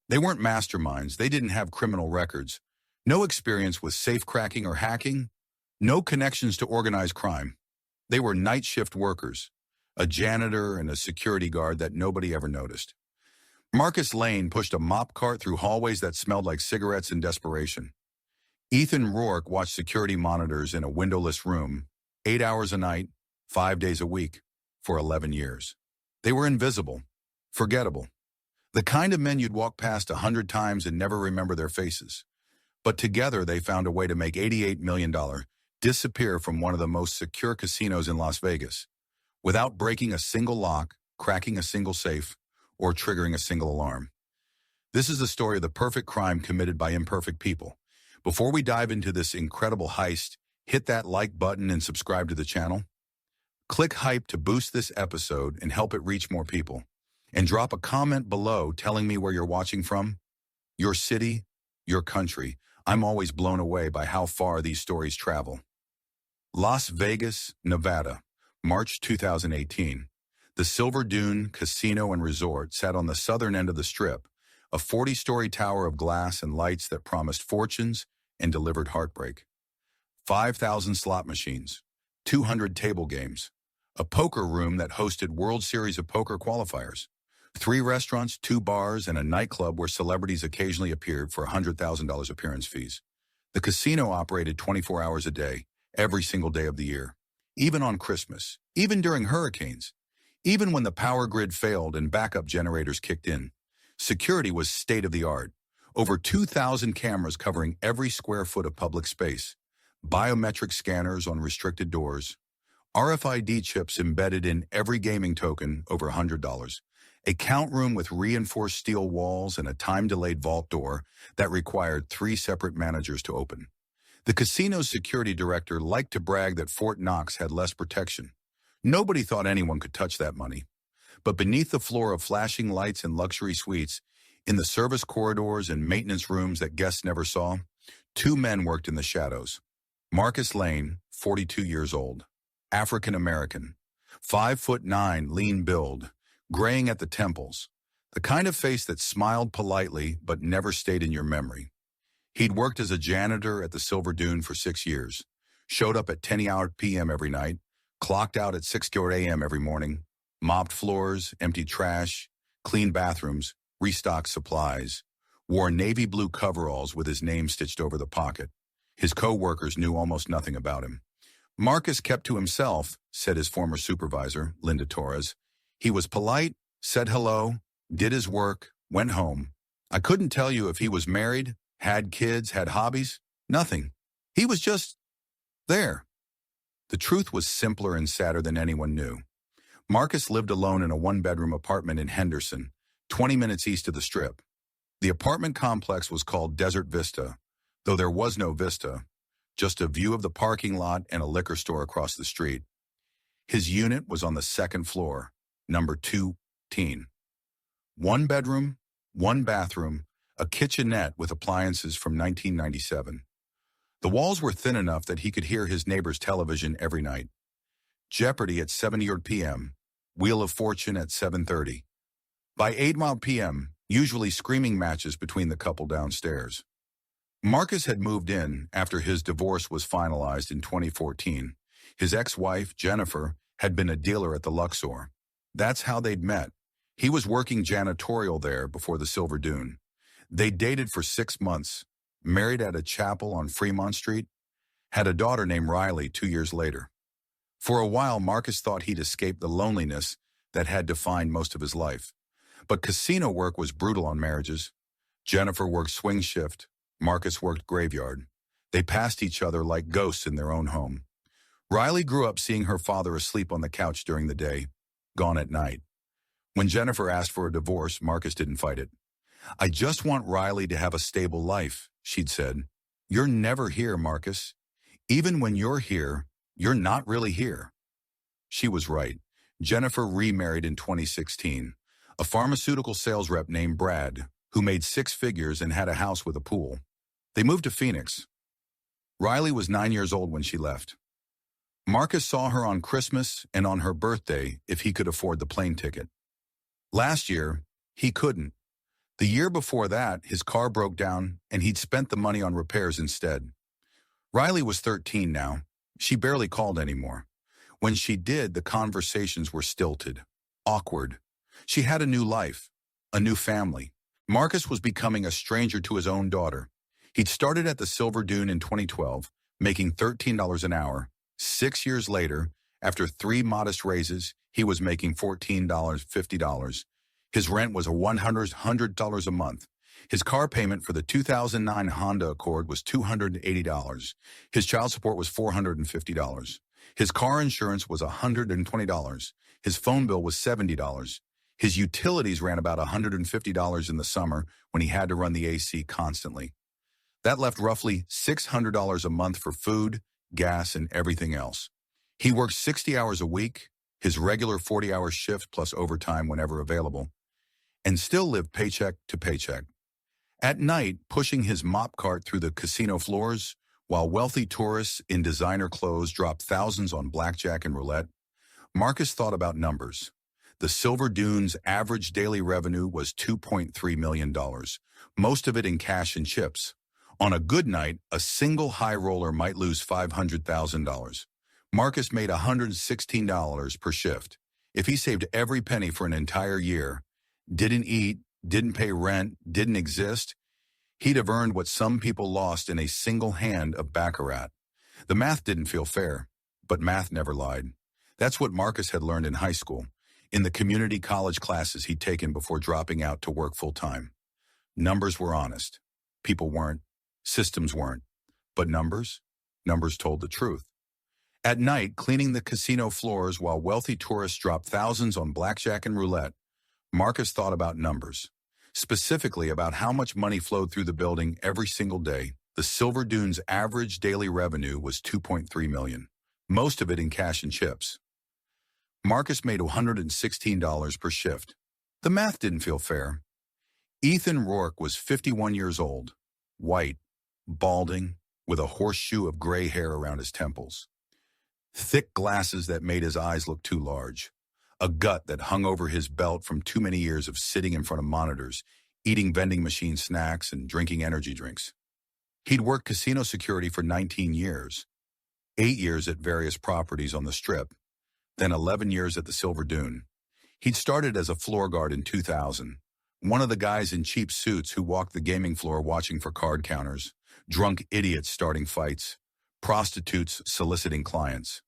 They weren't masterminds. They didn't have criminal records. No experience with safe-cracking or hacking. No connections to organized crime. They were night shift workers, a janitor and a security guard that nobody ever noticed. Marcus Lane pushed a mop cart through hallways that smelled like cigarettes in desperation. Ethan Rourke watched security monitors in a windowless room, 8 hours a night, 5 days a week, for 11 years. They were invisible, forgettable. The kind of men you'd walk past 100 times and never remember their faces. But together they found a way to make $88 million disappear from one of the most secure casinos in Las Vegas, without breaking a single lock, cracking a single safe, or triggering a single alarm. This is the story of the perfect crime committed by imperfect people. Before we dive into this incredible heist, hit that like button and subscribe to the channel. Click hype to boost this episode and help it reach more people. And drop a comment below telling me where you're watching from, your city, your country. I'm always blown away by how far these stories travel. Las Vegas, Nevada, March 2018. The Silver Dune Casino and Resort sat on the southern end of the Strip, a 40-story tower of glass and lights that promised fortunes and delivered heartbreak. 5,000 slot machines, 200 table games, a poker room that hosted World Series of Poker qualifiers, 3 restaurants, 2 bars, and a nightclub where celebrities occasionally appeared for $100,000 appearance fees. The casino operated 24 hours a day, every single day of the year, even on Christmas, even during hurricanes, even when the power grid failed and backup generators kicked in. Security was state-of-the-art. Over 2,000 cameras covering every square foot of public space, biometric scanners on restricted doors, RFID chips embedded in every gaming token over $100, a count room with reinforced steel walls and a time-delayed vault door that required 3 separate managers to open. The casino's security director liked to brag that Fort Knox had less protection. Nobody thought anyone could touch that money. But beneath the floor of flashing lights and luxury suites, in the service corridors and maintenance rooms that guests never saw, 2 men worked in the shadows. Marcus Lane, 42 years old, African-American, 5'9", lean build, graying at the temples, the kind of face that smiled politely but never stayed in your memory. He'd worked as a janitor at the Silver Dune for 6 years, showed up at 10 p.m. every night, clocked out at 6 a.m. every morning, mopped floors, emptied trash, cleaned bathrooms, restocked supplies, wore navy blue coveralls with his name stitched over the pocket. His co-workers knew almost nothing about him. Marcus kept to himself, said his former supervisor, Linda Torres. He was polite, said hello, did his work, went home. I couldn't tell you if he was married, had kids, had hobbies, nothing. He was just there. The truth was simpler and sadder than anyone knew. Marcus lived alone in a 1-bedroom apartment in Henderson, 20 minutes east of the Strip. The apartment complex was called Desert Vista, though there was no vista, just a view of the parking lot and a liquor store across the street. His unit was on the 2nd floor, number 210. 1 bedroom, 1 bathroom, a kitchenette with appliances from 1997. The walls were thin enough that he could hear his neighbor's television every night. Jeopardy at 7 p.m., Wheel of Fortune at 7:30. By 8 p.m., usually screaming matches between the couple downstairs. Marcus had moved in after his divorce was finalized in 2014. His ex-wife, Jennifer, had been a dealer at the Luxor. That's how they'd met. He was working janitorial there before the Silver Dune. They dated for 6 months, married at a chapel on Fremont Street, had a daughter named Riley 2 years later. For a while, Marcus thought he'd escaped the loneliness that had defined most of his life. But casino work was brutal on marriages. Jennifer worked swing shift, Marcus worked graveyard. They passed each other like ghosts in their own home. Riley grew up seeing her father asleep on the couch during the day, gone at night. When Jennifer asked for a divorce, Marcus didn't fight it. I just want Riley to have a stable life, she'd said. You're never here, Marcus. Even when you're here, you're not really here. She was right. Jennifer remarried in 2016. A pharmaceutical sales rep named Brad, who made 6 figures and had a house with a pool. They moved to Phoenix. Riley was 9 years old when she left. Marcus saw her on Christmas and on her birthday if he could afford the plane ticket. Last year, he couldn't. The year before that, his car broke down and he'd spent the money on repairs instead. Riley was 13 now. She barely called anymore. When she did, the conversations were stilted, awkward. She had a new life, a new family. Marcus was becoming a stranger to his own daughter. He'd started at the Silver Dune in 2012, making $13 an hour. 6 years later, after 3 modest raises, he was making $14, $50. His rent was $100 a month. His car payment for the 2009 Honda Accord was $280. His child support was $450. His car insurance was $120. His phone bill was $70. His utilities ran about $150 in the summer when he had to run the AC constantly. That left roughly $600 a month for food, gas, and everything else. He worked 60 hours a week, his regular 40-hour shift plus overtime whenever available, and still lived paycheck to paycheck. At night, pushing his mop cart through the casino floors, while wealthy tourists in designer clothes dropped thousands on blackjack and roulette, Marcus thought about numbers. The Silver Dune's average daily revenue was $2.3 million, most of it in cash and chips. On a good night, a single high roller might lose $500,000. Marcus made $116 per shift. If he saved every penny for an entire year, didn't eat, didn't pay rent, didn't exist, he'd have earned what some people lost in a single hand of baccarat. The math didn't feel fair, but math never lied. That's what Marcus had learned in high school, in the community college classes he'd taken before dropping out to work full-time. Numbers were honest. People weren't. Systems weren't. But numbers told the truth. At night, cleaning the casino floors while wealthy tourists dropped thousands on blackjack and roulette, Marcus thought about numbers, specifically about how much money flowed through the building every single day. The Silver Dune's average daily revenue was $2.3 million, most of it in cash and chips. Marcus made $116 per shift. The math didn't feel fair. Ethan Rourke was 51 years old, white, balding, with a horseshoe of gray hair around his temples. Thick glasses that made his eyes look too large. A gut that hung over his belt from too many years of sitting in front of monitors, eating vending machine snacks and drinking energy drinks. He'd worked casino security for 19 years, 8 years at various properties on the Strip, then 11 years at the Silver Dune. He'd started as a floor guard in 2000, one of the guys in cheap suits who walked the gaming floor watching for card counters, drunk idiots starting fights, prostitutes soliciting clients.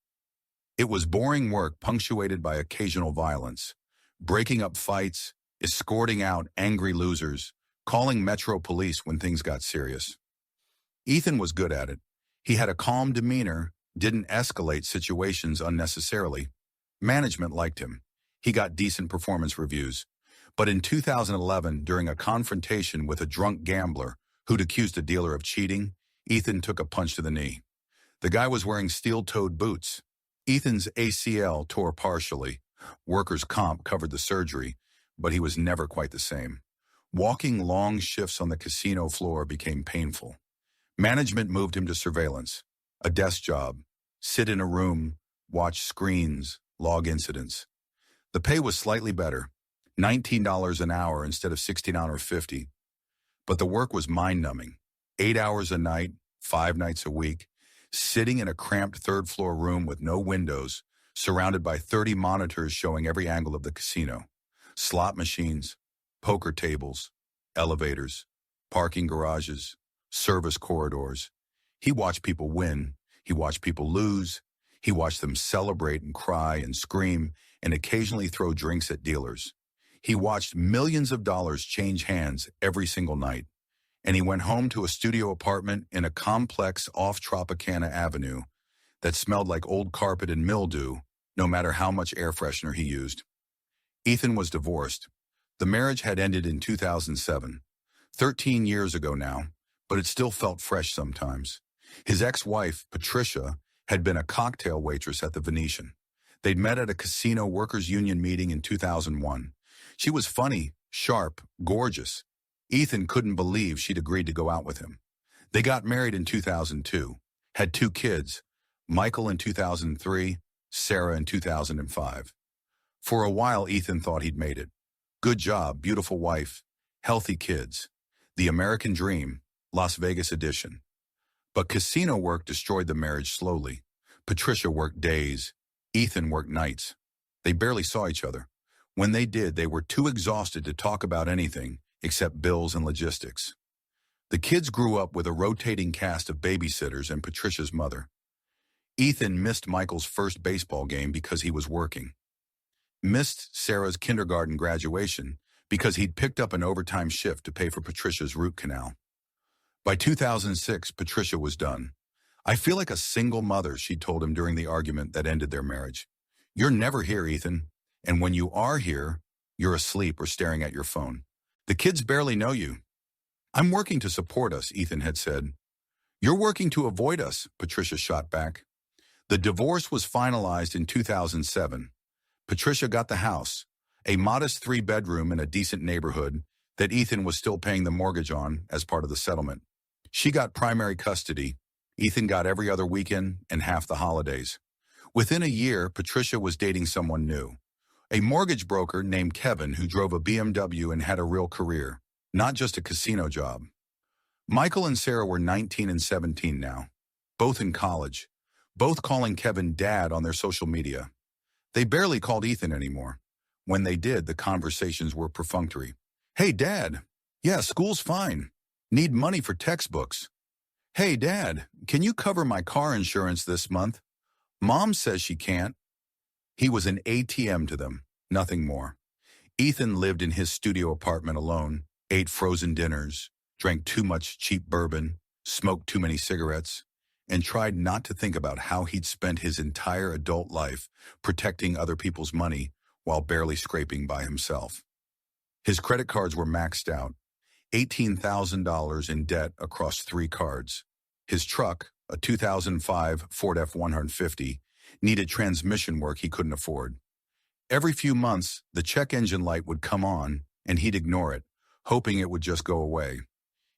It was boring work punctuated by occasional violence, breaking up fights, escorting out angry losers, calling Metro Police when things got serious. Ethan was good at it. He had a calm demeanor, didn't escalate situations unnecessarily. Management liked him. He got decent performance reviews. But in 2011, during a confrontation with a drunk gambler who'd accused a dealer of cheating, Ethan took a punch to the knee. The guy was wearing steel-toed boots. Ethan's ACL tore partially. Workers' comp covered the surgery, but he was never quite the same. Walking long shifts on the casino floor became painful. Management moved him to surveillance, a desk job, sit in a room, watch screens, log incidents. The pay was slightly better, $19 an hour instead of $16.50. But the work was mind-numbing. 8 hours a night, 5 nights a week, sitting in a cramped third-floor room with no windows, surrounded by 30 monitors showing every angle of the casino. Slot machines, poker tables, elevators, parking garages, service corridors. He watched people win. He watched people lose. He watched them celebrate and cry and scream and occasionally throw drinks at dealers. He watched millions of dollars change hands every single night. And he went home to a studio apartment in a complex off Tropicana Avenue that smelled like old carpet and mildew, no matter how much air freshener he used. Ethan was divorced. The marriage had ended in 2007, 13 years ago now, but it still felt fresh sometimes. His ex-wife, Patricia, had been a cocktail waitress at the Venetian. They'd met at a casino workers' union meeting in 2001. She was funny, sharp, gorgeous. Ethan couldn't believe she'd agreed to go out with him. They got married in 2002, had 2 kids, Michael in 2003, Sarah in 2005. For a while, Ethan thought he'd made it. Good job, beautiful wife. Healthy kids. The American Dream, Las Vegas edition. But casino work destroyed the marriage slowly. Patricia worked days. Ethan worked nights. They barely saw each other. When they did, they were too exhausted to talk about anything except bills and logistics. The kids grew up with a rotating cast of babysitters and Patricia's mother. Ethan missed Michael's first baseball game because he was working. Missed Sarah's kindergarten graduation because he'd picked up an overtime shift to pay for Patricia's root canal. By 2006, Patricia was done. "I feel like a single mother," she told him during the argument that ended their marriage. "You're never here, Ethan. And when you are here, you're asleep or staring at your phone. The kids barely know you." "I'm working to support us," Ethan had said. "You're working to avoid us," Patricia shot back. The divorce was finalized in 2007. Patricia got the house, a modest 3-bedroom in a decent neighborhood that Ethan was still paying the mortgage on as part of the settlement. She got primary custody. Ethan got every other weekend and half the holidays. Within a year, Patricia was dating someone new, a mortgage broker named Kevin who drove a BMW and had a real career, not just a casino job. Michael and Sarah were 19 and 17 now, both in college, both calling Kevin Dad on their social media. They barely called Ethan anymore. When they did, the conversations were perfunctory. "Hey, Dad. Yeah, school's fine. Need money for textbooks. Hey, Dad, can you cover my car insurance this month? Mom says she can't." He was an ATM to them, nothing more. Ethan lived in his studio apartment alone, ate frozen dinners, drank too much cheap bourbon, smoked too many cigarettes, and tried not to think about how he'd spent his entire adult life protecting other people's money while barely scraping by himself. His credit cards were maxed out, $18,000 in debt across 3 cards. His truck, a 2005 Ford F-150, needed transmission work he couldn't afford. Every few months, the check engine light would come on, and he'd ignore it, hoping it would just go away.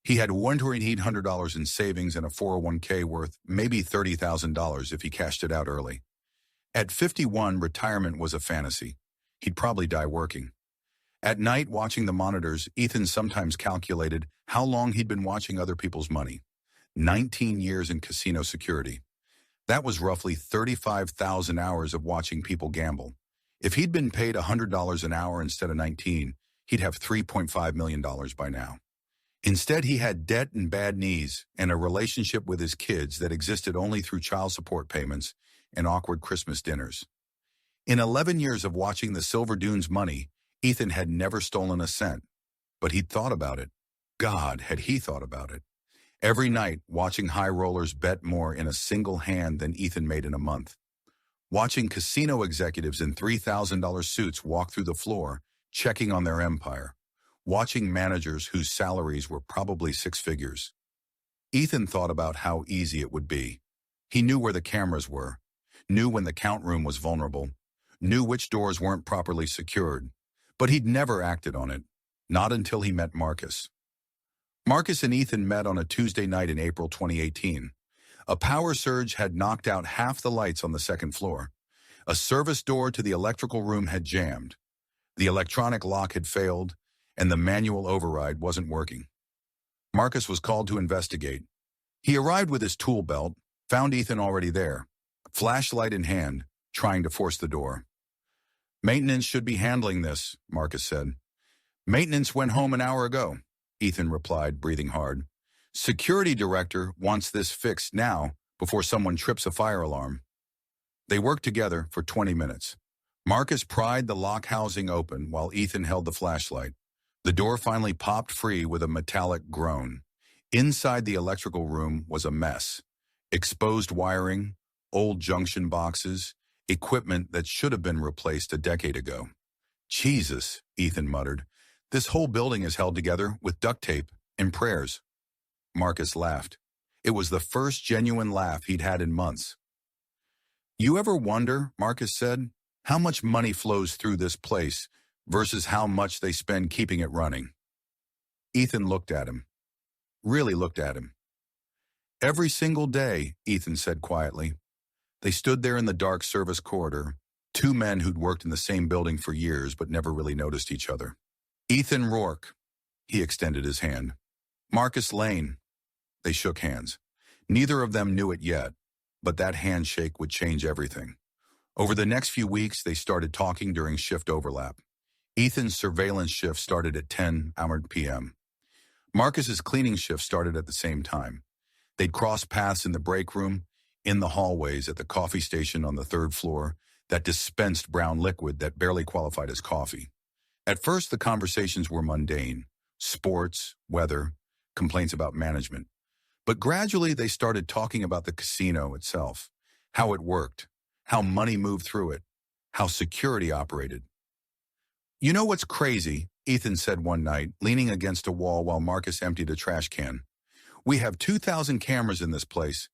He had $1,800 in savings and a 401k worth maybe $30,000 if he cashed it out early. At 51, retirement was a fantasy. He'd probably die working. At night, watching the monitors, Ethan sometimes calculated how long he'd been watching other people's money. 19 years in casino security. That was roughly 35,000 hours of watching people gamble. If he'd been paid $100 an hour instead of 19, he'd have $3.5 million by now. Instead, he had debt and bad knees and a relationship with his kids that existed only through child support payments and awkward Christmas dinners. In 11 years of watching the Silver Dunes money, Ethan had never stolen a cent, but he'd thought about it. God, had he thought about it. Every night, watching high rollers bet more in a single hand than Ethan made in a month. Watching casino executives in $3,000 suits walk through the floor, checking on their empire. Watching managers whose salaries were probably 6 figures. Ethan thought about how easy it would be. He knew where the cameras were, knew when the count room was vulnerable, knew which doors weren't properly secured, but he'd never acted on it, not until he met Marcus. Marcus and Ethan met on a Tuesday night in April 2018. A power surge had knocked out half the lights on the second floor. A service door to the electrical room had jammed. The electronic lock had failed, and the manual override wasn't working. Marcus was called to investigate. He arrived with his tool belt, found Ethan already there, flashlight in hand, trying to force the door. "Maintenance should be handling this," Marcus said. "Maintenance went home an hour ago," Ethan replied, breathing hard. "Security director wants this fixed now before someone trips a fire alarm." They worked together for 20 minutes. Marcus pried the lock housing open while Ethan held the flashlight. The door finally popped free with a metallic groan. Inside the electrical room was a mess. Exposed wiring, old junction boxes, equipment that should have been replaced a decade ago. "Jesus," Ethan muttered. "This whole building is held together with duct tape and prayers." Marcus laughed. It was the first genuine laugh he'd had in months. "You ever wonder," Marcus said, "how much money flows through this place versus how much they spend keeping it running?" Ethan looked at him. Really looked at him. "Every single day," Ethan said quietly. They stood there in the dark service corridor, 2 men who'd worked in the same building for years but never really noticed each other. "Ethan Rourke." He extended his hand. Marcus Lane. They shook hands. Neither of them knew it yet, but that handshake would change everything. Over the next few weeks, they started talking during shift overlap. Ethan's surveillance shift started at 10 p.m. Marcus's cleaning shift started at the same time. They'd cross paths in the break room, in the hallways, at the coffee station on the third floor that dispensed brown liquid that barely qualified as coffee. At first, the conversations were mundane: sports, weather, complaints about management. But gradually, they started talking about the casino itself, how it worked, how money moved through it, how security operated. You know what's crazy? Ethan said one night, leaning against a wall while Marcus emptied a trash can. We have 2,000 cameras in this place,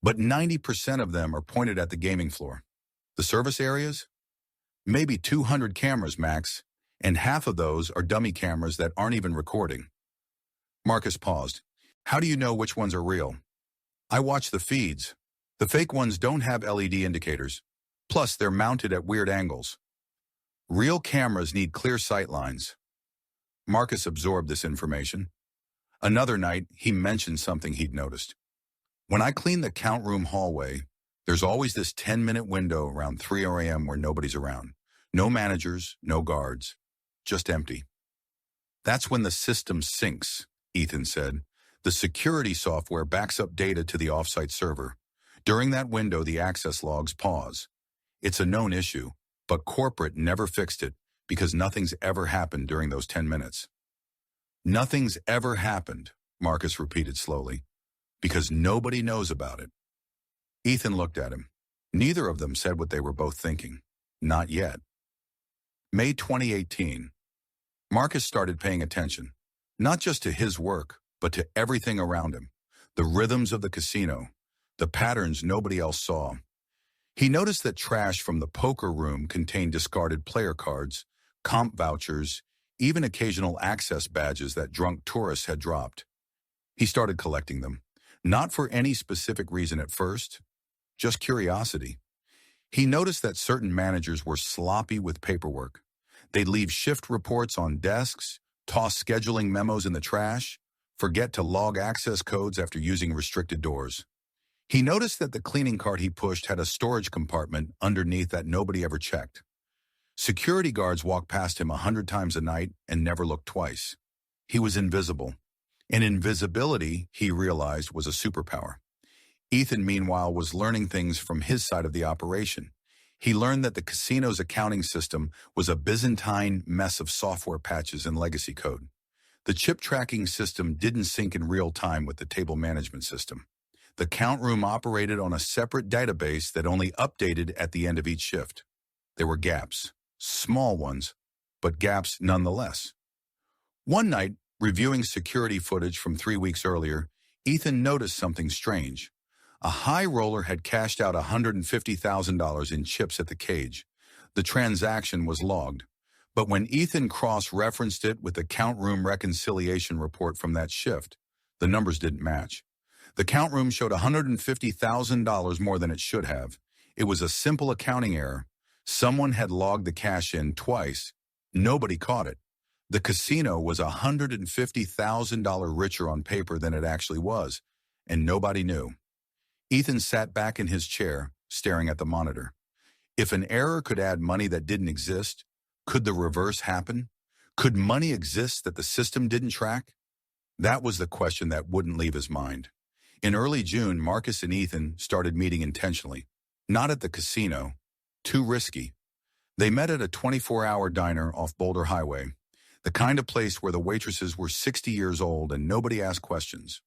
but 90% of them are pointed at the gaming floor. The service areas? Maybe 200 cameras max, and half of those are dummy cameras that aren't even recording. Marcus paused. How do you know which ones are real? I watch the feeds. The fake ones don't have LED indicators. Plus, they're mounted at weird angles. Real cameras need clear sight lines. Marcus absorbed this information. Another night, he mentioned something he'd noticed. When I clean the count room hallway, there's always this 10-minute window around 3 a.m. where nobody's around. No managers, no guards, just empty. That's when the system syncs, Ethan said. The security software backs up data to the offsite server. During that window, the access logs pause. It's a known issue, but corporate never fixed it because nothing's ever happened during those 10 minutes. Nothing's ever happened, Marcus repeated slowly, because nobody knows about it. Ethan looked at him. Neither of them said what they were both thinking. Not yet. May 2018. Marcus started paying attention, not just to his work, but to everything around him. The rhythms of the casino, the patterns nobody else saw. He noticed that trash from the poker room contained discarded player cards, comp vouchers, even occasional access badges that drunk tourists had dropped. He started collecting them, not for any specific reason at first, just curiosity. He noticed that certain managers were sloppy with paperwork. They'd leave shift reports on desks, toss scheduling memos in the trash, forget to log access codes after using restricted doors. He noticed that the cleaning cart he pushed had a storage compartment underneath that nobody ever checked. Security guards walked past him 100 times a night and never looked twice. He was invisible. And invisibility, he realized, was a superpower. Ethan, meanwhile, was learning things from his side of the operation. He learned that the casino's accounting system was a Byzantine mess of software patches and legacy code. The chip tracking system didn't sync in real time with the table management system. The count room operated on a separate database that only updated at the end of each shift. There were gaps, small ones, but gaps nonetheless. One night, reviewing security footage from 3 weeks earlier, Ethan noticed something strange. A high roller had cashed out $150,000 in chips at the cage. The transaction was logged. But when Ethan cross-referenced it with the count room reconciliation report from that shift, the numbers didn't match. The count room showed $150,000 more than it should have. It was a simple accounting error. Someone had logged the cash in twice. Nobody caught it. The casino was $150,000 richer on paper than it actually was, and nobody knew. Ethan sat back in his chair, staring at the monitor. If an error could add money that didn't exist, could the reverse happen? Could money exist that the system didn't track? That was the question that wouldn't leave his mind. In early June, Marcus and Ethan started meeting intentionally. Not at the casino. Too risky. They met at a 24-hour diner off Boulder Highway, the kind of place where the waitresses were 60 years old and nobody asked questions.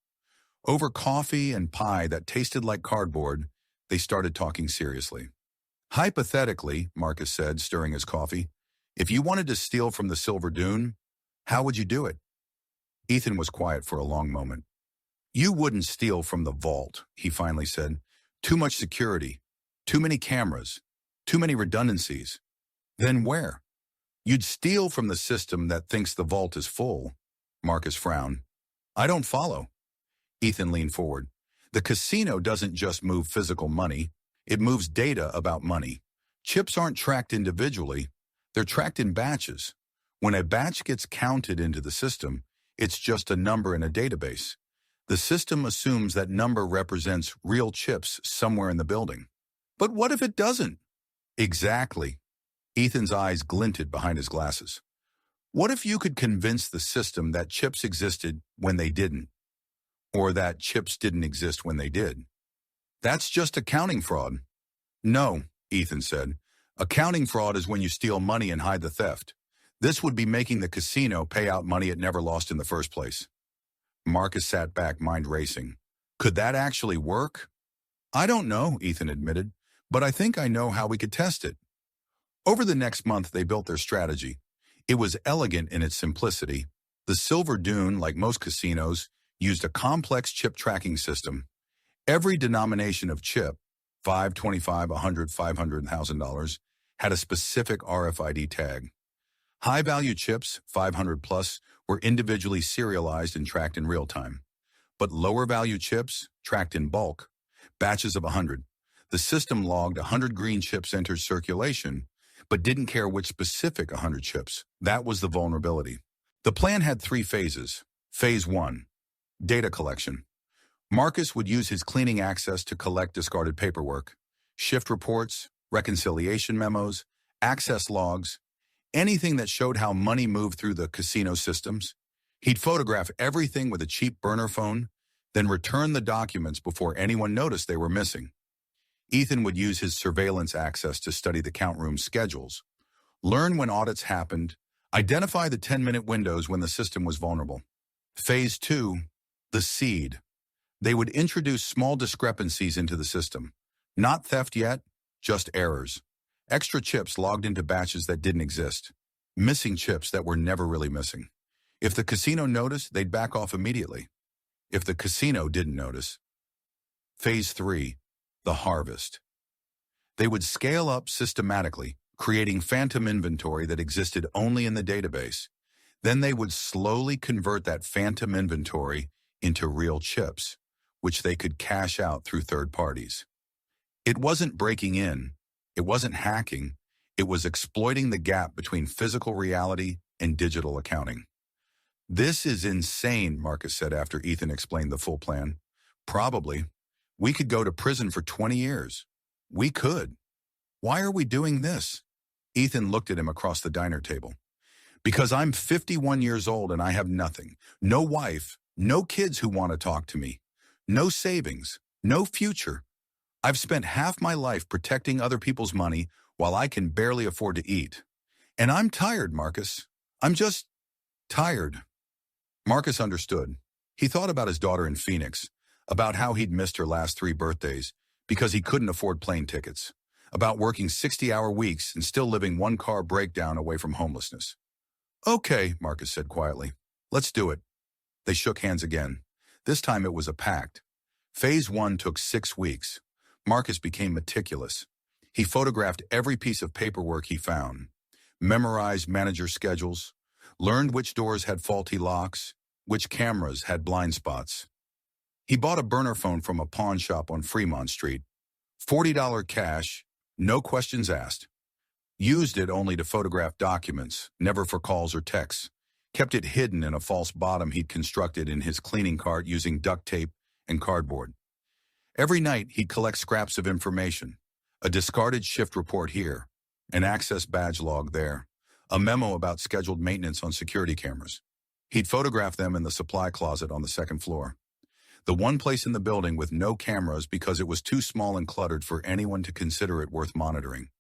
Over coffee and pie that tasted like cardboard, they started talking seriously. Hypothetically, Marcus said, stirring his coffee, if you wanted to steal from the Silver Dune, how would you do it? Ethan was quiet for a long moment. You wouldn't steal from the vault, he finally said. Too much security, too many cameras, too many redundancies. Then where? You'd steal from the system that thinks the vault is full. Marcus frowned. I don't follow. Ethan leaned forward. The casino doesn't just move physical money. It moves data about money. Chips aren't tracked individually. They're tracked in batches. When a batch gets counted into the system, It's just a number in a database. The system assumes that number represents real chips somewhere in the building. But what if it doesn't? Exactly. Ethan's eyes glinted behind his glasses. What if you could convince the system that chips existed when they didn't, or that chips didn't exist when they did? That's just accounting fraud. No, Ethan said. Accounting fraud is when you steal money and hide the theft. This would be making the casino pay out money it never lost in the first place. Marcus sat back, mind racing. Could that actually work? I don't know, Ethan admitted, but I think I know how we could test it. Over the next month, they built their strategy. It was elegant in its simplicity. The Silver Dune, like most casinos, used a complex chip tracking system. Every denomination of chip, $5, $25, $100, $500, $1,000, had a specific RFID tag. High-value chips, 500 plus, were individually serialized and tracked in real time. But lower-value chips, tracked in bulk, batches of 100. The system logged 100 green chips entered circulation, but didn't care which specific 100 chips. That was the vulnerability. The plan had 3 phases. Phase 1, data collection. Marcus would use his cleaning access to collect discarded paperwork, shift reports, reconciliation memos, access logs, anything that showed how money moved through the casino systems. He'd photograph everything with a cheap burner phone, then return the documents before anyone noticed they were missing. Ethan would use his surveillance access to study the count room schedules, learn when audits happened, identify the 10-minute windows when the system was vulnerable. Phase 2, the seed. They would introduce small discrepancies into the system. Not theft yet, just errors. Extra chips logged into batches that didn't exist. Missing chips that were never really missing. If the casino noticed, they'd back off immediately. If the casino didn't notice. Phase 3, the harvest. They would scale up systematically, creating phantom inventory that existed only in the database. Then they would slowly convert that phantom inventory into real chips, which they could cash out through third parties. It wasn't breaking in, it wasn't hacking, it was exploiting the gap between physical reality and digital accounting. This is insane, Marcus said after Ethan explained the full plan. Probably. We could go to prison for 20 years. We could. Why are we doing this? Ethan looked at him across the diner table. Because I'm 51 years old and I have nothing. No wife, no kids who want to talk to me. No savings, no future. I've spent half my life protecting other people's money while I can barely afford to eat. And I'm tired, Marcus. I'm just tired. Marcus understood. He thought about his daughter in Phoenix, about how he'd missed her last 3 birthdays because he couldn't afford plane tickets, about working 60-hour weeks and still living 1-car breakdown away from homelessness. Okay, Marcus said quietly. Let's do it. They shook hands again. This time it was a pact. Phase 1 took 6 weeks. Marcus became meticulous. He photographed every piece of paperwork he found, memorized manager schedules, learned which doors had faulty locks, which cameras had blind spots. He bought a burner phone from a pawn shop on Fremont Street. $40 cash, no questions asked. Used it only to photograph documents, never for calls or texts. Kept it hidden in a false bottom he'd constructed in his cleaning cart using duct tape and cardboard. Every night, he'd collect scraps of information. A discarded shift report here, an access badge log there, a memo about scheduled maintenance on security cameras. He'd photograph them in the supply closet on the 2nd floor. The one place in the building with no cameras because it was too small and cluttered for anyone to consider it worth monitoring.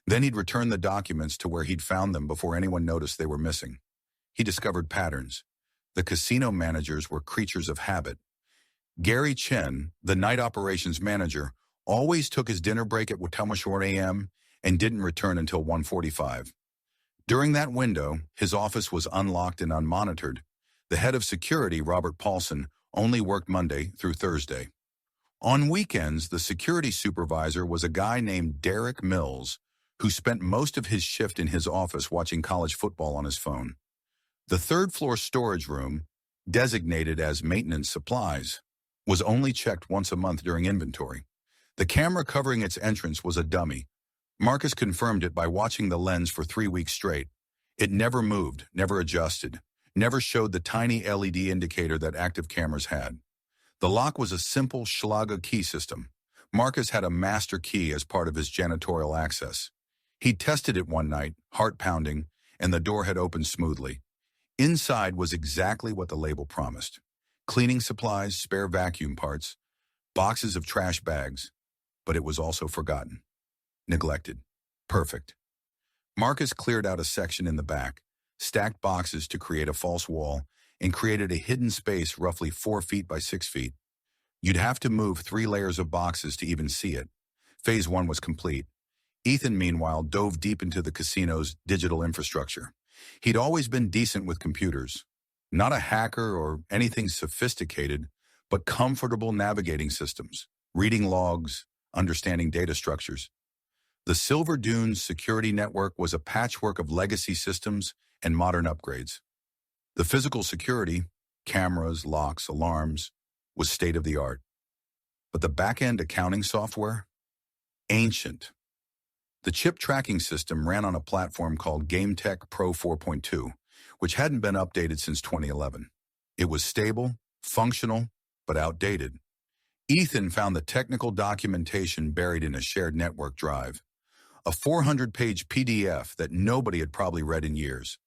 Then he'd return the documents to where he'd found them before anyone noticed they were missing. He discovered patterns. The casino managers were creatures of habit. Gary Chen, the night operations manager, always took his dinner break at 4 a.m. and didn't return until 1:45. During that window, his office was unlocked and unmonitored. The head of security, Robert Paulson, only worked Monday through Thursday. On weekends, the security supervisor was a guy named Derek Mills, who spent most of his shift in his office watching college football on his phone. The 3rd-floor storage room, designated as maintenance supplies, was only checked once a month during inventory. The camera covering its entrance was a dummy. Marcus confirmed it by watching the lens for 3 weeks straight. It never moved, never adjusted, never showed the tiny LED indicator that active cameras had. The lock was a simple Schlager key system. Marcus had a master key as part of his janitorial access. He tested it one night, heart pounding, and the door had opened smoothly. Inside was exactly what the label promised. Cleaning supplies, spare vacuum parts, boxes of trash bags. But it was also forgotten. Neglected. Perfect. Marcus cleared out a section in the back, stacked boxes to create a false wall, and created a hidden space roughly 4 feet by 6 feet. You'd have to move 3 layers of boxes to even see it. Phase 1 was complete. Ethan, meanwhile, dove deep into the casino's digital infrastructure. He'd always been decent with computers. Not a hacker or anything sophisticated, but comfortable navigating systems, reading logs, understanding data structures. The Silver Dunes security network was a patchwork of legacy systems and modern upgrades. The physical security, cameras, locks, alarms, was state-of-the-art. But the back-end accounting software? Ancient. The chip tracking system ran on a platform called GameTech Pro 4.2, which hadn't been updated since 2011. It was stable, functional, but outdated. Ethan found the technical documentation buried in a shared network drive, a 400-page PDF that nobody had probably read in years.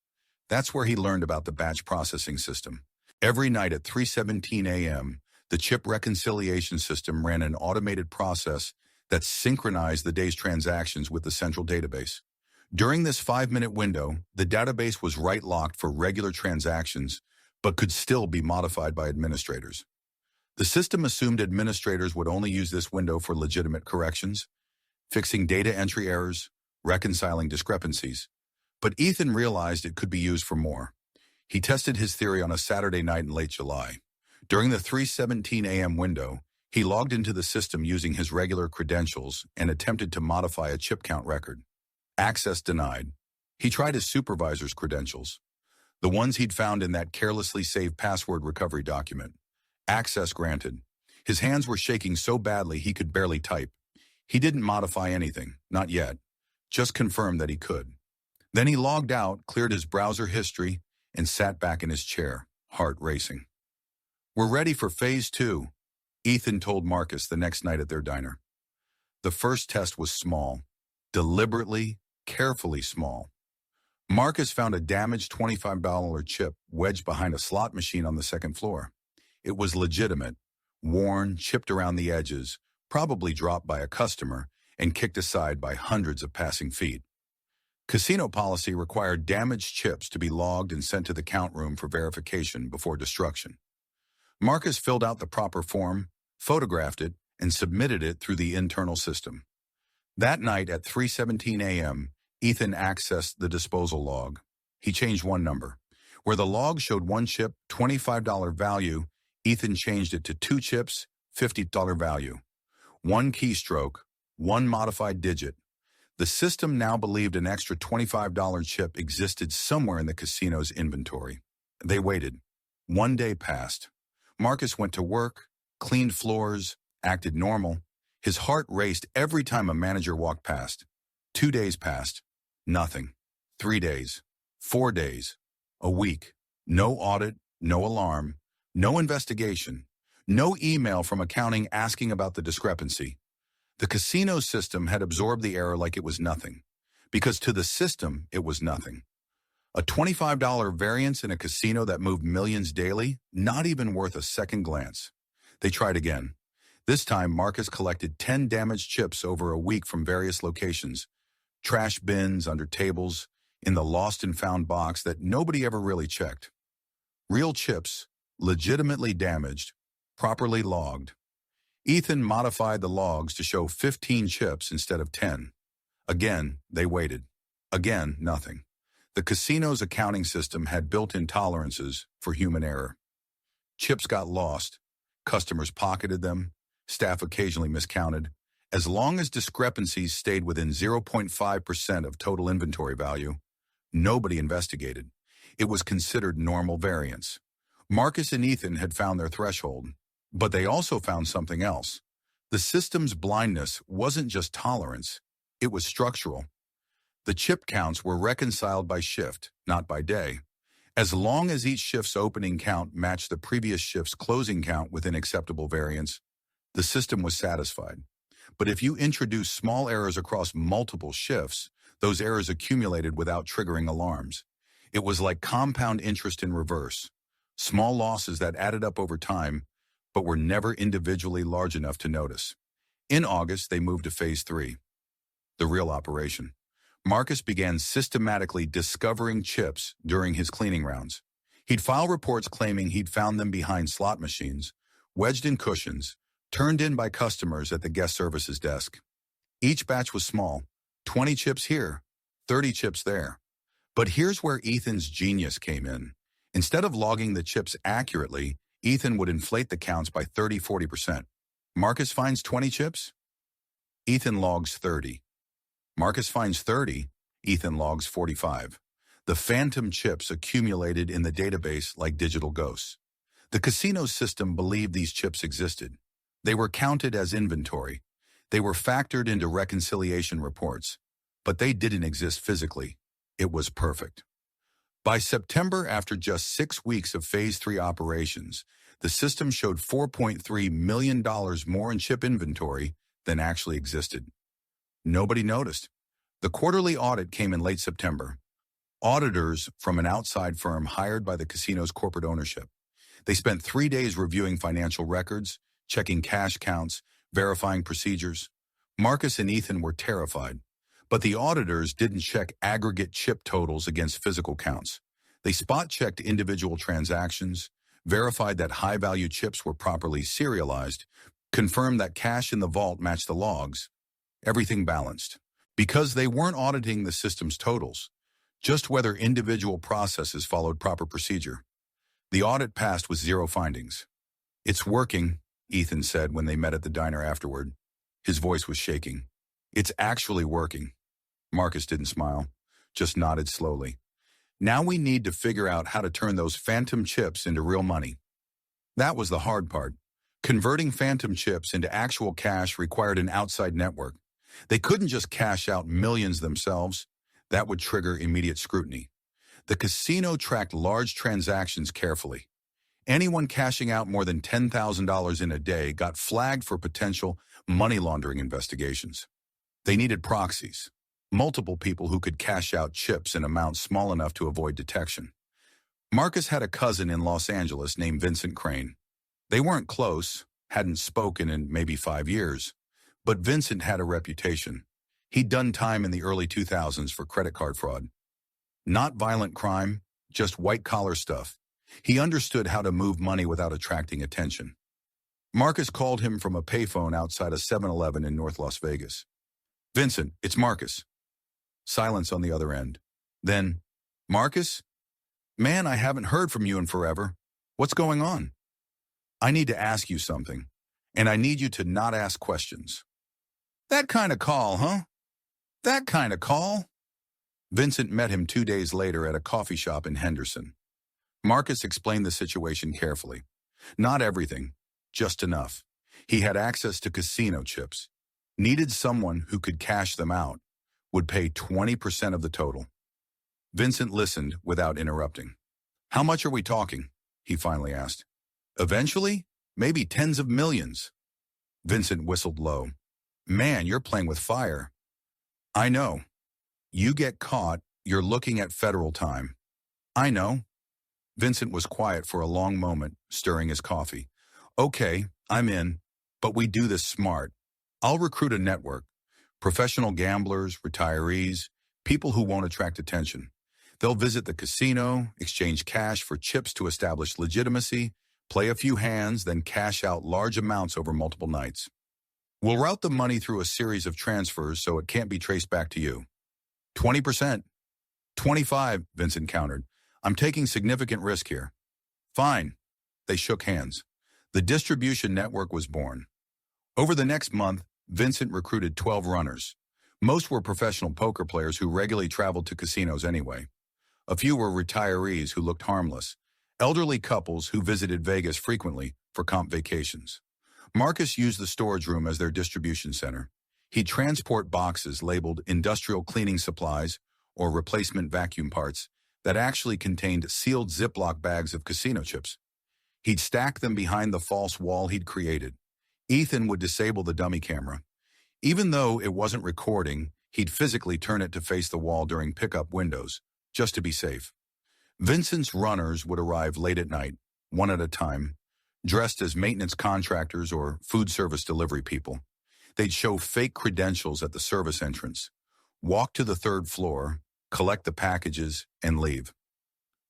That's where he learned about the batch processing system. Every night at 3:17 a.m., the chip reconciliation system ran an automated process that synchronized the day's transactions with the central database. During this 5-minute window, the database was write-locked for regular transactions, but could still be modified by administrators. The system assumed administrators would only use this window for legitimate corrections, fixing data entry errors, reconciling discrepancies. But Ethan realized it could be used for more. He tested his theory on a Saturday night in late July. During the 3:17 a.m. window, he logged into the system using his regular credentials and attempted to modify a chip count record. Access denied. He tried his supervisor's credentials, the ones he'd found in that carelessly saved password recovery document. Access granted. His hands were shaking so badly he could barely type. He didn't modify anything, not yet, just confirmed that he could. Then he logged out, cleared his browser history, and sat back in his chair, heart racing. "We're ready for phase 2, Ethan told Marcus the next night at their diner. The first test was small, deliberately, carefully small. Marcus found a damaged $25 chip wedged behind a slot machine on the second floor. It was legitimate, worn, chipped around the edges, probably dropped by a customer, and kicked aside by hundreds of passing feet. Casino policy required damaged chips to be logged and sent to the count room for verification before destruction. Marcus filled out the proper form, photographed it, and submitted it through the internal system. That night at 3:17 a.m., Ethan accessed the disposal log. He changed one number. Where the log showed one chip, $25 value, Ethan changed it to 2 chips, $50 value. One keystroke, one modified digit. The system now believed an extra $25 chip existed somewhere in the casino's inventory. They waited. 1 day passed. Marcus went to work, cleaned floors, acted normal. His heart raced every time a manager walked past. 2 days passed. Nothing. 3 days. 4 days. A week. No audit, no alarm, no investigation, no email from accounting asking about the discrepancy. The casino system had absorbed the error like it was nothing, because to the system, it was nothing. A $25 variance in a casino that moved millions daily, not even worth a second glance. They tried again. This time, Marcus collected 10 damaged chips over a week from various locations. Trash bins, under tables, in the lost and found box that nobody ever really checked. Real chips, legitimately damaged, properly logged. Ethan modified the logs to show 15 chips instead of 10. Again, they waited. Again, nothing. The casino's accounting system had built-in tolerances for human error. Chips got lost. Customers pocketed them. Staff occasionally miscounted. As long as discrepancies stayed within 0.5% of total inventory value, nobody investigated. It was considered normal variance. Marcus and Ethan had found their threshold, but they also found something else. The system's blindness wasn't just tolerance, it was structural. The chip counts were reconciled by shift, not by day. As long as each shift's opening count matched the previous shift's closing count within acceptable variance, the system was satisfied. But if you introduce small errors across multiple shifts, those errors accumulated without triggering alarms. It was like compound interest in reverse. Small losses that added up over time, but were never individually large enough to notice. In August, they moved to Phase 3, the real operation. Marcus began systematically discovering chips during his cleaning rounds. He'd file reports claiming he'd found them behind slot machines, wedged in cushions, turned in by customers at the guest services desk. Each batch was small, 20 chips here, 30 chips there. But here's where Ethan's genius came in. Instead of logging the chips accurately, Ethan would inflate the counts by 30–40%. Marcus finds 20 chips, Ethan logs 30. Marcus finds 30, Ethan logs 45. The phantom chips accumulated in the database like digital ghosts. The casino system believed these chips existed. They were counted as inventory. They were factored into reconciliation reports. But they didn't exist physically. It was perfect. By September, after just 6 weeks of Phase 3 operations, the system showed $4.3 million more in chip inventory than actually existed. Nobody noticed. The quarterly audit came in late September. Auditors from an outside firm hired by the casino's corporate ownership. They spent 3 days reviewing financial records, checking cash counts, verifying procedures. Marcus and Ethan were terrified. But the auditors didn't check aggregate chip totals against physical counts. They spot-checked individual transactions, verified that high-value chips were properly serialized, confirmed that cash in the vault matched the logs. Everything balanced. Because they weren't auditing the system's totals, just whether individual processes followed proper procedure. The audit passed with 0 findings. "It's working," Ethan said when they met at the diner afterward. His voice was shaking. "It's actually working." Marcus didn't smile, just nodded slowly. "Now we need to figure out how to turn those phantom chips into real money." That was the hard part. Converting phantom chips into actual cash required an outside network. They couldn't just cash out millions themselves. That would trigger immediate scrutiny. The casino tracked large transactions carefully. Anyone cashing out more than $10,000 in a day got flagged for potential money laundering investigations. They needed proxies. Multiple people who could cash out chips in amounts small enough to avoid detection. Marcus had a cousin in Los Angeles named Vincent Crane. They weren't close, hadn't spoken in maybe 5 years, but Vincent had a reputation. He'd done time in the early 2000s for credit card fraud. Not violent crime, just white-collar stuff. He understood how to move money without attracting attention. Marcus called him from a payphone outside a 7-Eleven in North Las Vegas. "Vincent, it's Marcus." Silence on the other end. Then, "Marcus? Man, I haven't heard from you in forever. What's going on?" "I need to ask you something, and I need you to not ask questions." "That kind of call, huh? That kind of call?" Vincent met him 2 days later at a coffee shop in Henderson. Marcus explained the situation carefully. Not everything, just enough. He had access to casino chips. Needed someone who could cash them out. Would pay 20% of the total. Vincent listened without interrupting. "How much are we talking?" he finally asked. "Eventually, maybe tens of millions." Vincent whistled low. "Man, you're playing with fire." "I know. You get caught, you're looking at federal time." "I know." Vincent was quiet for a long moment, stirring his coffee. "Okay, I'm in, but we do this smart. I'll recruit a network. Professional gamblers, retirees, people who won't attract attention. They'll visit the casino, exchange cash for chips to establish legitimacy, play a few hands, then cash out large amounts over multiple nights. We'll route the money through a series of transfers so it can't be traced back to you." 20%. 25, Vincent countered. "I'm taking significant risk here." "Fine." They shook hands. The distribution network was born. Over the next month, Vincent recruited 12 runners. Most were professional poker players who regularly traveled to casinos anyway. A few were retirees who looked harmless, elderly couples who visited Vegas frequently for comp vacations. Marcus used the storage room as their distribution center. He'd transport boxes labeled industrial cleaning supplies or replacement vacuum parts that actually contained sealed Ziploc bags of casino chips. He'd stack them behind the false wall he'd created. Ethan would disable the dummy camera. Even though it wasn't recording, he'd physically turn it to face the wall during pickup windows, just to be safe. Vincent's runners would arrive late at night, one at a time, dressed as maintenance contractors or food service delivery people. They'd show fake credentials at the service entrance, walk to the third floor, collect the packages, and leave.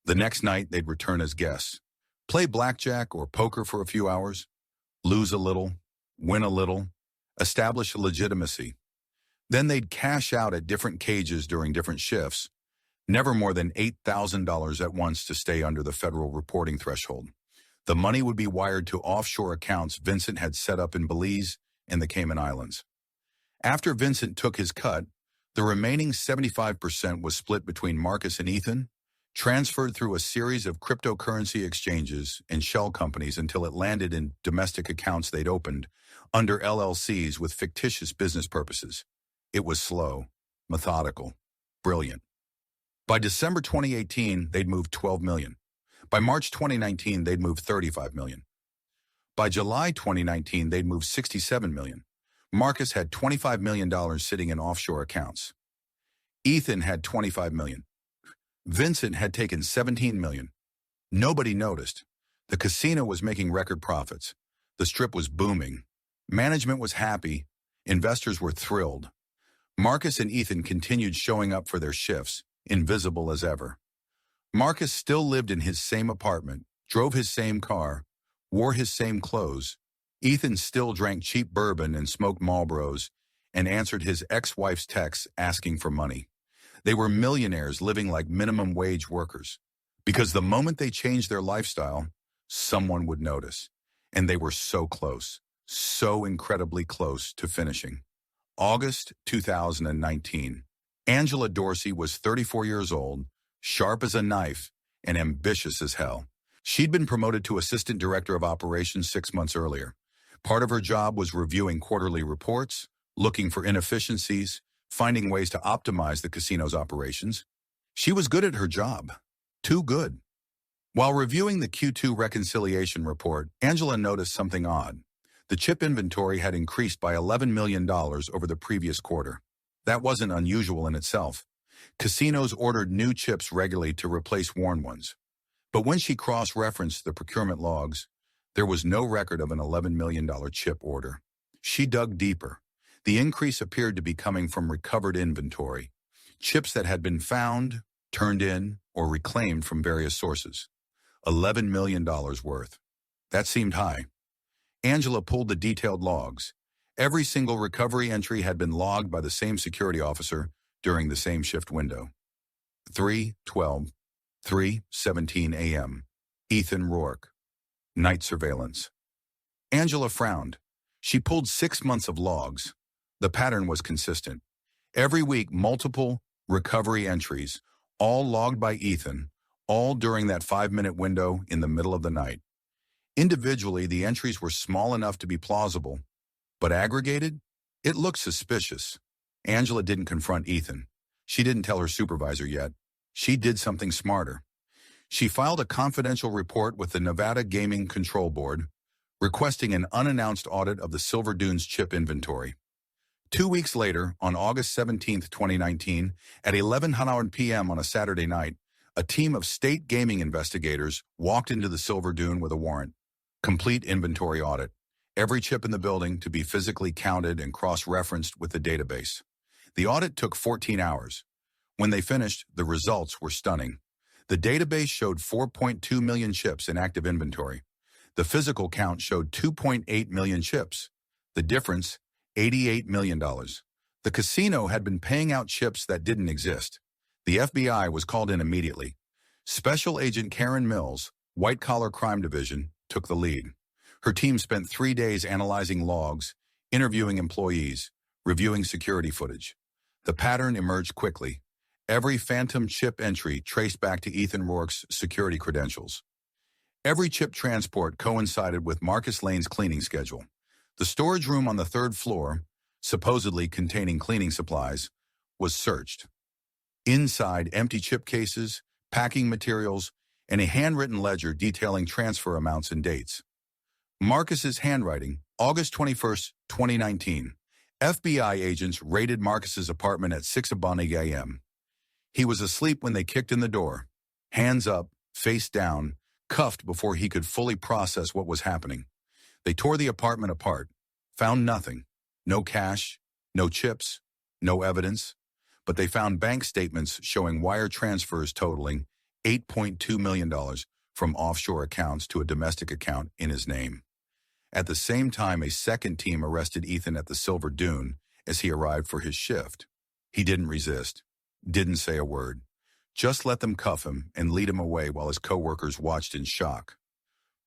The next night, they'd return as guests, play blackjack or poker for a few hours, lose a little, win a little, establish legitimacy. Then they'd cash out at different cages during different shifts, never more than $8,000 at once to stay under the federal reporting threshold. The money would be wired to offshore accounts Vincent had set up in Belize and the Cayman Islands. After Vincent took his cut, the remaining 75% was split between Marcus and Ethan, transferred through a series of cryptocurrency exchanges and shell companies until it landed in domestic accounts they'd opened under LLCs with fictitious business purposes. It was slow, methodical, brilliant. By December 2018, they'd moved $12 million. By March 2019, they'd moved $35 million. By July 2019, they'd moved $67 million. Marcus had $25 million sitting in offshore accounts. Ethan had $25 million. Vincent had taken $17 million. Nobody noticed. The casino was making record profits. The strip was booming. Management was happy. Investors were thrilled. Marcus and Ethan continued showing up for their shifts, invisible as ever. Marcus still lived in his same apartment, drove his same car, wore his same clothes. Ethan still drank cheap bourbon and smoked Marlboros and answered his ex-wife's texts asking for money. They were millionaires living like minimum wage workers. Because the moment they changed their lifestyle, someone would notice. And they were so close, so incredibly close to finishing. August 2019. Angela Dorsey was 34 years old, sharp as a knife, and ambitious as hell. She'd been promoted to Assistant Director of Operations 6 months earlier. Part of her job was reviewing quarterly reports, looking for inefficiencies, finding ways to optimize the casino's operations. She was good at her job. Too good. While reviewing the Q2 reconciliation report, Angela noticed something odd. The chip inventory had increased by $11 million over the previous quarter. That wasn't unusual in itself. Casinos ordered new chips regularly to replace worn ones. But when she cross-referenced the procurement logs, there was no record of an $11 million chip order. She dug deeper. The increase appeared to be coming from recovered inventory, chips that had been found, turned in, or reclaimed from various sources. $11 million worth. That seemed high. Angela pulled the detailed logs. Every single recovery entry had been logged by the same security officer during the same shift window. 3:12, 3:17 a.m. Ethan Rourke. Night surveillance. Angela frowned. She pulled 6 months of logs. The pattern was consistent. Every week, multiple recovery entries, all logged by Ethan, all during that 5-minute window in the middle of the night. Individually, the entries were small enough to be plausible, but aggregated, it looked suspicious. Angela didn't confront Ethan. She didn't tell her supervisor yet. She did something smarter. She filed a confidential report with the Nevada Gaming Control Board, requesting an unannounced audit of the Silver Dunes chip inventory. 2 weeks later, on August 17, 2019, at 11:00 p.m. on a Saturday night, a team of state gaming investigators walked into the Silver Dune with a warrant. Complete inventory audit. Every chip in the building to be physically counted and cross-referenced with the database. The audit took 14 hours. When they finished, the results were stunning. The database showed 4.2 million chips in active inventory. The physical count showed 2.8 million chips. The difference, $88 million. The casino had been paying out chips that didn't exist. The FBI was called in immediately. Special Agent Karen Mills, White Collar Crime Division, took the lead. Her team spent 3 days analyzing logs, interviewing employees, reviewing security footage. The pattern emerged quickly. Every phantom chip entry traced back to Ethan Rourke's security credentials. Every chip transport coincided with Marcus Lane's cleaning schedule. The storage room on the 3rd floor, supposedly containing cleaning supplies, was searched. Inside, empty chip cases, packing materials, and a handwritten ledger detailing transfer amounts and dates. Marcus's handwriting, August 21st, 2019. FBI agents raided Marcus's apartment at 6:00 a.m. He was asleep when they kicked in the door, hands up, face down, cuffed before he could fully process what was happening. They tore the apartment apart, found nothing, no cash, no chips, no evidence, but they found bank statements showing wire transfers totaling $8.2 million from offshore accounts to a domestic account in his name. At the same time, a second team arrested Ethan at the Silver Dune as he arrived for his shift. He didn't resist, didn't say a word, just let them cuff him and lead him away while his co-workers watched in shock.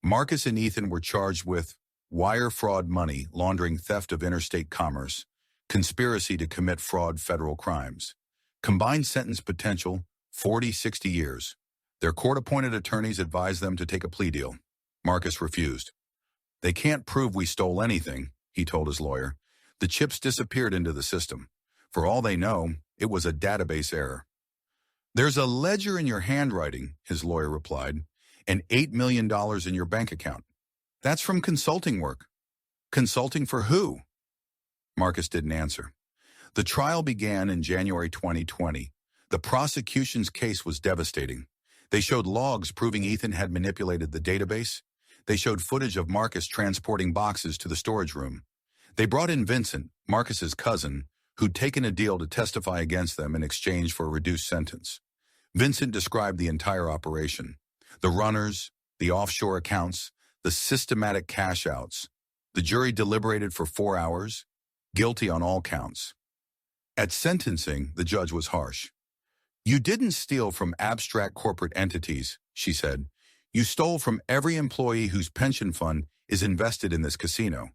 Marcus and Ethan were charged with wire fraud, money laundering, theft of interstate commerce, conspiracy to commit fraud, federal crimes. Combined sentence potential, 40-60 years. Their court-appointed attorneys advised them to take a plea deal. Marcus refused. "They can't prove we stole anything," he told his lawyer. "The chips disappeared into the system. For all they know, it was a database error." "There's a ledger in your handwriting," his lawyer replied, "and $8 million in your bank account. That's from consulting work." "Consulting for who?" Marcus didn't answer. The trial began in January 2020. The prosecution's case was devastating. They showed logs proving Ethan had manipulated the database. They showed footage of Marcus transporting boxes to the storage room. They brought in Vincent, Marcus's cousin, who'd taken a deal to testify against them in exchange for a reduced sentence. Vincent described the entire operation: the runners, the offshore accounts, the systematic cash outs. The jury deliberated for 4 hours, guilty on all counts. At sentencing, the judge was harsh. "You didn't steal from abstract corporate entities," she said. "You stole from every employee whose pension fund is invested in this casino.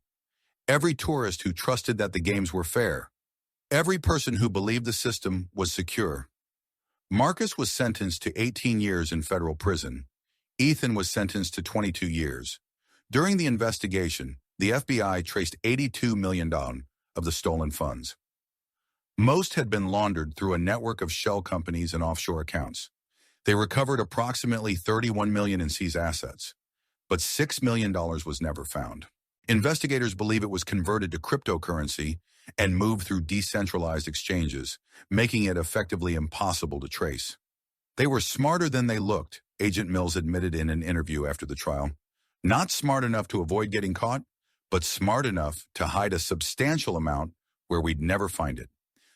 Every tourist who trusted that the games were fair. Every person who believed the system was secure." Marcus was sentenced to 18 years in federal prison. Ethan was sentenced to 22 years. During the investigation, the FBI traced $82 million of the stolen funds. Most had been laundered through a network of shell companies and offshore accounts. They recovered approximately $31 million in seized assets, but $6 million was never found. Investigators believe it was converted to cryptocurrency and moved through decentralized exchanges, making it effectively impossible to trace. "They were smarter than they looked," Agent Mills admitted in an interview after the trial. "Not smart enough to avoid getting caught, but smart enough to hide a substantial amount where we'd never find it."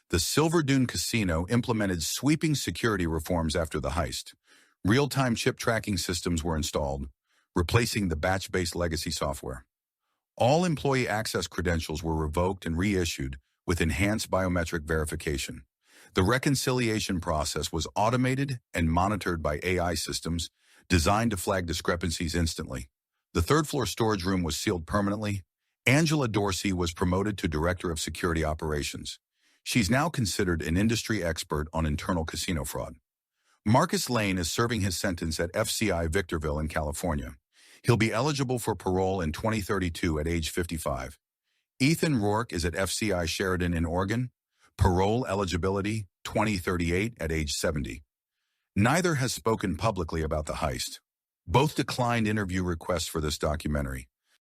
The Silver Dune Casino implemented sweeping security reforms after the heist. Real-time chip tracking systems were installed, replacing the batch-based legacy software. All employee access credentials were revoked and reissued with enhanced biometric verification. The reconciliation process was automated and monitored by AI systems designed to flag discrepancies instantly. The third-floor storage room was sealed permanently. Angela Dorsey was promoted to Director of Security Operations. She's now considered an industry expert on internal casino fraud. Marcus Lane is serving his sentence at FCI Victorville in California. He'll be eligible for parole in 2032 at age 55. Ethan Rourke is at FCI Sheridan in Oregon. Parole eligibility 2038 at age 70. Neither has spoken publicly about the heist. Both declined interview requests for this documentary.